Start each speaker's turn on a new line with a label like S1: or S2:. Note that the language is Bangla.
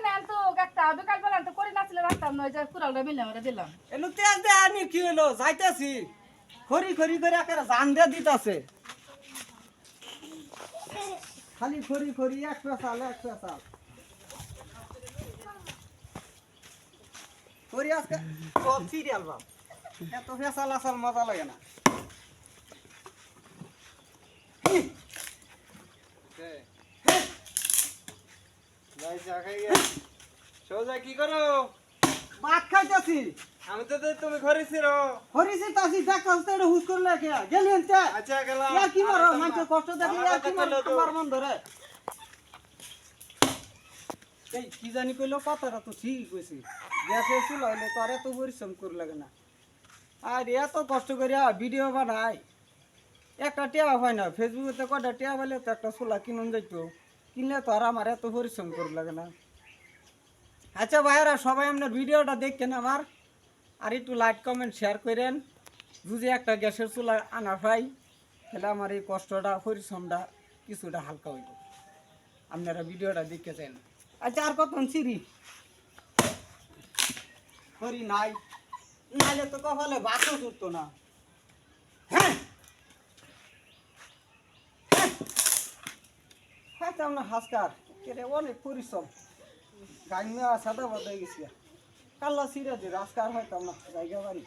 S1: নেন তো একটা বিকাল বেলা তো করে নাচলে রাখতাম না, ওই যে কুড়ালটা মিলে আমরা দিলাম।
S2: এলো তেল দে আনি কি হলো যাইতাছি খড়ি খড়ি করে একেবারে জান দিয়ে দিতাছে খালি খড়ি খড়ি এক পেশাল খড়ি আজকে সব সিরিয়াল বাপ এত পেশাল আসাল মজা লাগে না
S3: সোজা কি করো?
S2: ভাত খাইতাছি
S3: আমি তো তুমি ঘরেছিল।
S2: হরিছি তাসি দেখতাছ তো এটা হুস করলে কে গেলি এনতে
S3: আচ্ছা গেলাম।
S2: ইয়া কি মারো মানতে কষ্ট দেখলি আর কি মারো আমার মন ধরে এই কি জানি কইলো কথাটা তো ঠিকই কইছি গ্যাসে ছিল হইলে তো আর এত পরিশ্রম করে লাগে না আর এত কষ্ট করে ভিডিও বানাই একটা টেয়া হয় না ফেসবুকে কটা টেয়া পাইলে তো একটা চুলা কিনুন যাইতো কিনলে তো আর আমার এত পরিশ্রম করে লাগে না আচ্ছা ভাইরা সবাই আপনার ভিডিওটা দেখছেন আমার আর একটু লাইক কমেন্ট শেয়ার করেন যদি একটা গ্যাসের চুলা আনা পাই তাহলে আমার এই কষ্টটা পরিশ্রমটা কিছুটা হালকা হইব আপনারা ভিডিওটা দেখতেছেন আচ্ছা আর কত সিঁড়ি করি নাই নাইলে তো কপালে বাসও জুটতো না হ্যাঁ হ্যাঁ তেমন হাসকার কেটে অনেক পরিশ্রম গাই মেয়া সাদা বাদ হয়ে গেছি কাল্লা সিরা যে রাজকার হয় তেমন জায়গা বাড়ি